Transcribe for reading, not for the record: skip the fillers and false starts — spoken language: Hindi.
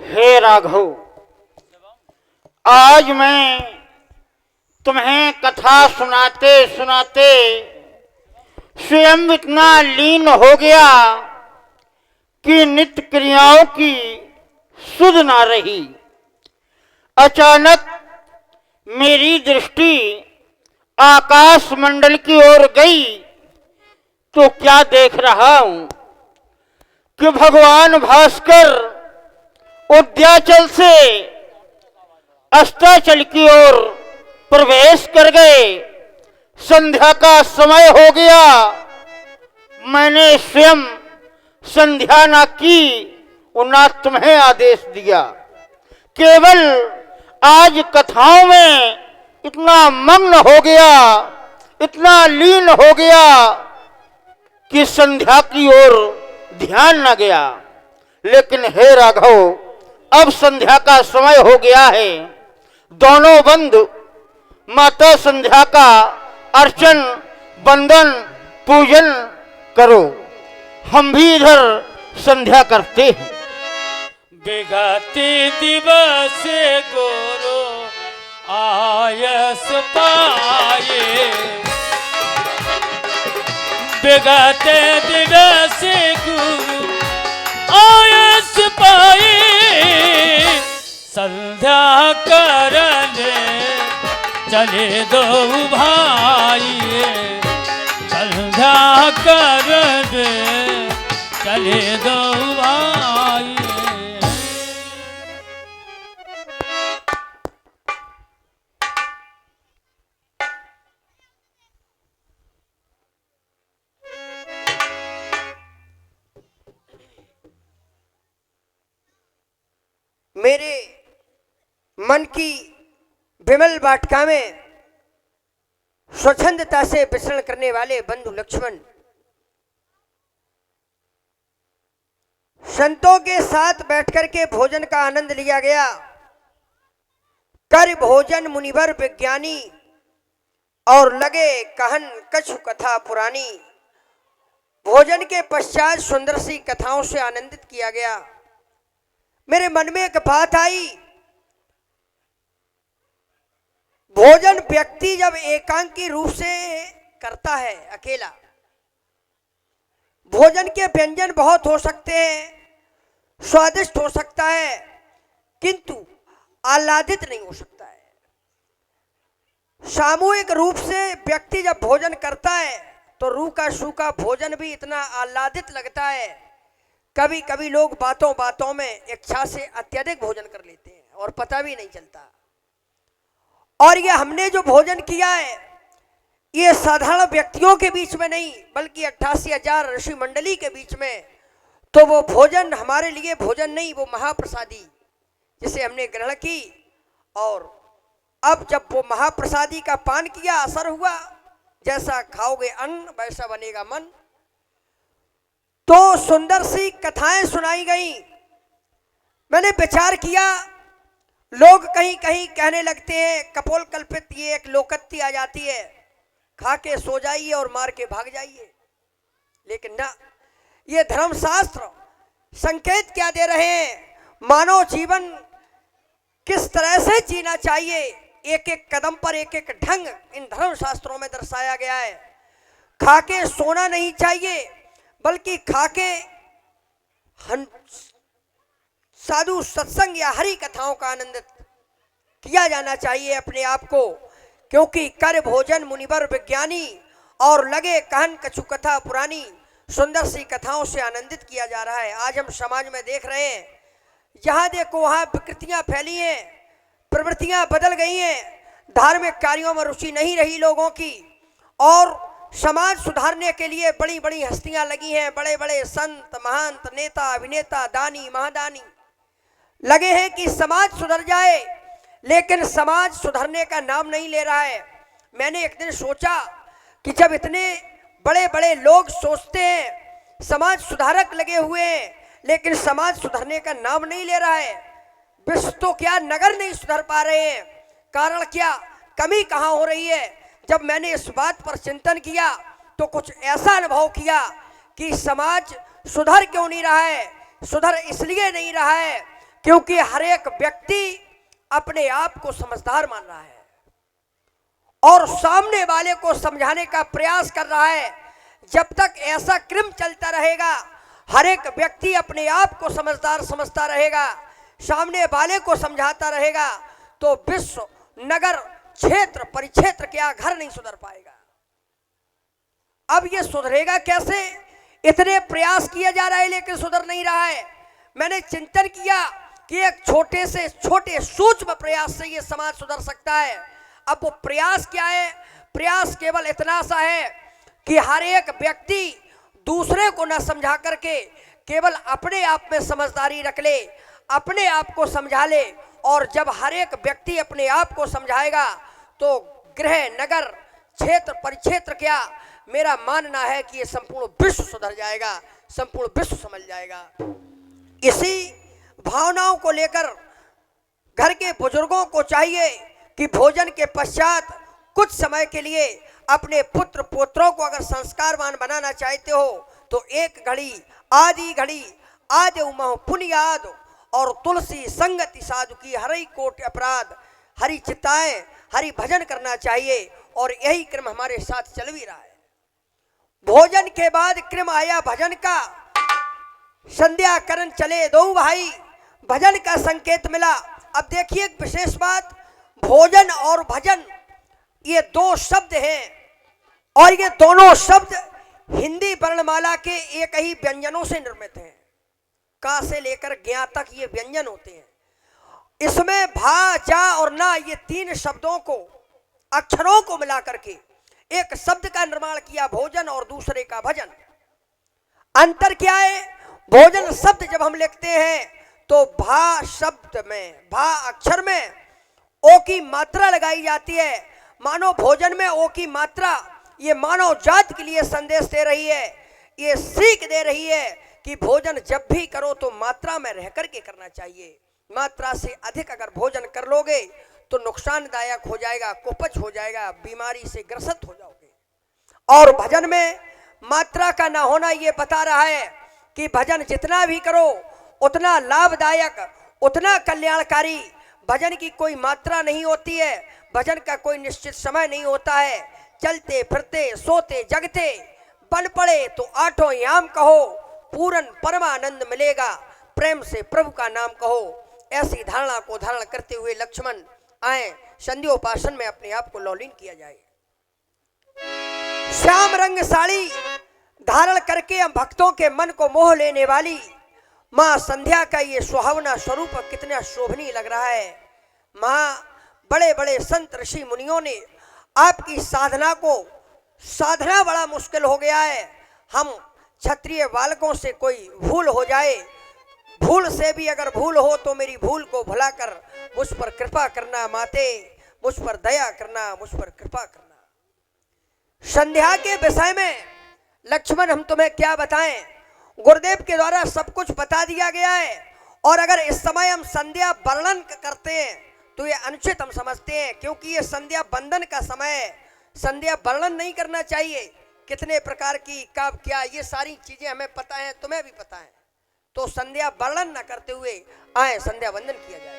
हे राघव, आज मैं तुम्हें कथा सुनाते सुनाते स्वयं इतना लीन हो गया कि नित्य क्रियाओं की सुध ना रही। अचानक मेरी दृष्टि आकाश मंडल की ओर गई तो क्या देख रहा हूं कि भगवान भास्कर उद्याचल से अस्ताचल की ओर प्रवेश कर गए। संध्या का समय हो गया। मैंने स्वयं संध्या ना की और ना तुम्हें आदेश दिया। केवल आज कथाओं में इतना मग्न हो गया, इतना लीन हो गया कि संध्या की ओर ध्यान न गया। लेकिन हे राघव, अब संध्या का समय हो गया है। दोनों बंधु माता संध्या का अर्चन, वंदन, पूजन करो। हम भी इधर संध्या करते हैं। बिगते दिवस गुरु आयस पाए, बिगते दिवस गुरु आयस पाए, संध्या करने चले दो भाई, संध्या करने चले दो भाई। मेरे मन की विमल वाटिका में स्वच्छंदता से विचरण करने वाले बंधु लक्ष्मण, संतों के साथ बैठकर के भोजन का आनंद लिया गया। कर भोजन मुनिवर विज्ञानी, और लगे कहन कछु कथा पुरानी। भोजन के पश्चात सुंदर सी कथाओं से आनंदित किया गया। मेरे मन में एक बात आई, भोजन व्यक्ति जब एकांकी रूप से करता है अकेला, भोजन के व्यंजन बहुत हो सकते हैं, स्वादिष्ट हो सकता है, किंतु आह्लादित नहीं हो सकता है। सामूहिक रूप से व्यक्ति जब भोजन करता है तो रूखा सूखा भोजन भी इतना आह्लादित लगता है। कभी कभी लोग बातों बातों में इच्छा से अत्यधिक भोजन कर लेते हैं और पता भी नहीं चलता। और ये हमने जो भोजन किया है, ये साधारण व्यक्तियों के बीच में नहीं, बल्कि 88,000 ऋषि मंडली के बीच में। तो वो भोजन हमारे लिए भोजन नहीं, वो महाप्रसादी जिसे हमने ग्रहण की। और अब जब वो महाप्रसादी का पान किया, असर हुआ, जैसा खाओगे अन्न वैसा बनेगा मन। तो सुंदर सी कथाएं सुनाई गई। मैंने विचार किया, लोग कहीं कहीं कहने लगते हैं कपोल कल्पित ये एक लोकत्ति आ जाती है, खा के सो जाइए और मार के भाग जाइए। लेकिन ना, ये धर्मशास्त्र संकेत क्या दे रहे हैं, मानव जीवन किस तरह से जीना चाहिए, एक एक कदम पर एक एक ढंग इन धर्मशास्त्रों में दर्शाया गया है। खा के सोना नहीं चाहिए, बल्कि खा के साधु सत्संग या हरि कथाओं का आनंद किया जाना चाहिए अपने आप को। क्योंकि कर भोजन मुनिवर विज्ञानी, और लगे कहन कछु कथा पुरानी। सुंदर सी कथाओं से आनंदित किया जा रहा है। आज हम समाज में देख रहे हैं, जहां देखो वहां विकृतियां फैली हैं, प्रवृत्तियां बदल गई हैं, धार्मिक कार्यों में रुचि नहीं रही लोगों की, और समाज सुधारने के लिए बड़ी बड़ी हस्तियां लगी हैं, बड़े बड़े संत महंत नेता अभिनेता दानी महादानी लगे हैं कि समाज सुधर जाए। लेकिन समाज सुधरने का नाम नहीं ले रहा है। मैंने एक दिन सोचा कि जब इतने बड़े बड़े लोग सोचते हैं समाज सुधारक लगे हुए हैं, लेकिन समाज सुधरने का नाम नहीं ले रहा है। विश्व तो क्या, नगर नहीं सुधर पा रहे हैं। कारण क्या, कमी कहाँ हो रही है? जब मैंने इस बात पर चिंतन किया तो कुछ ऐसा अनुभव किया कि समाज सुधर क्यों नहीं रहा है। सुधर इसलिए नहीं रहा है क्योंकि हर एक व्यक्ति अपने आप को समझदार मान रहा है और सामने वाले को समझाने का प्रयास कर रहा है। जब तक ऐसा क्रम चलता रहेगा, हर एक व्यक्ति अपने आप को समझदार समझता रहेगा, सामने वाले को समझाता रहेगा, तो विश्व, नगर, क्षेत्र, परिक्षेत्र क्या घर नहीं सुधर पाएगा। अब ये सुधरेगा कैसे? इतने प्रयास किया जा रहा है लेकिन सुधर नहीं रहा है। मैंने चिंतन किया कि एक छोटे से छोटे सूक्ष्म प्रयास से ये समाज सुधर सकता है। अब वो प्रयास क्या है? प्रयास केवल इतना सा है कि हर एक व्यक्ति दूसरे को न समझा करके केवल अपने आप में समझदारी रख ले, अपने आप को समझा ले, और जब हर एक व्यक्ति अपने आप को समझाएगा तो गृह, नगर, क्षेत्र, परिक्षेत्र क्या, मेरा मानना है कि ये संपूर्ण विश्व सुधर जाएगा, संपूर्ण विश्व समझ जाएगा। इसी भावनाओं को लेकर घर के बुजुर्गों को चाहिए कि भोजन के पश्चात कुछ समय के लिए अपने पुत्र पुत्रों को अगर संस्कारवान बनाना चाहते हो तो एक घड़ी, आधी घड़ी, आदि उमह पुनियाद और तुलसी संगति साधु की हरि कोट अपराध, हरि चिताएं, हरि भजन करना चाहिए। और यही क्रम हमारे साथ चल भी रहा है। भोजन के बाद क्रम आया भजन का, संध्या करण चले दो भाई, भजन का संकेत मिला। अब देखिए एक विशेष बात, भोजन और भजन ये दो शब्द हैं और ये दोनों शब्द हिंदी वर्णमाला के एक ही व्यंजनों से निर्मित हैं। का से लेकर ज्ञा तक ये व्यंजन होते हैं। इसमें भा, जा और ना ये तीन शब्दों को, अक्षरों को मिला करके एक शब्द का निर्माण किया, भोजन, और दूसरे का भजन। अंतर क्या है? भोजन शब्द जब हम लिखते हैं तो भा शब्द में, भा अक्षर में ओ की मात्रा लगाई जाती है। मानो भोजन में ओ की मात्रा ये मानव जाति के लिए संदेश दे रही है, ये सीख दे रही है कि भोजन जब भी करो तो मात्रा में रह करके करना चाहिए। मात्रा से अधिक अगर भोजन कर लोगे तो नुकसानदायक हो जाएगा, कुपच हो जाएगा, बीमारी से ग्रसित हो जाओगे। और भजन में मात्रा का ना होना ये बता रहा है कि भजन जितना भी करो उतना लाभदायक, उतना कल्याणकारी। भजन की कोई मात्रा नहीं होती है, भजन का कोई निश्चित समय नहीं होता है। चलते फिरते, सोते जगते, बन पड़े तो आठों याम कहो, पूर्ण परमानंद मिलेगा, प्रेम से प्रभु का नाम कहो। ऐसी धारणा को धारण करते हुए लक्ष्मण आए, संध्योपासन में अपने आप को लौलीन किया जाए। श्याम रंग साड़ी धारण करके हम भक्तों के मन को मोह लेने वाली माँ संध्या का ये सुहावना स्वरूप कितना शोभनीय लग रहा है। माँ, बड़े बड़े संत ऋषि मुनियों ने आपकी साधना को, साधना बड़ा मुश्किल हो गया है। हम क्षत्रिय बालकों से कोई भूल हो जाए, भूल से भी अगर भूल हो तो मेरी भूल को भुलाकर मुझ पर कृपा करना माते, मुझ पर दया करना, मुझ पर कृपा करना। संध्या के विषय में लक्ष्मण हम तुम्हें क्या बताएं, गुरुदेव के द्वारा सब कुछ बता दिया गया है। और अगर इस समय हम संध्या वर्णन करते हैं तो ये अनुचित हम समझते हैं, क्योंकि ये संध्या बंधन का समय है। संध्या वर्णन नहीं करना चाहिए, कितने प्रकार की, कब क्या, ये सारी चीजें हमें पता है, तुम्हें भी पता है। तो संध्या वर्णन न करते हुए आए संध्या वंदन किया जाए।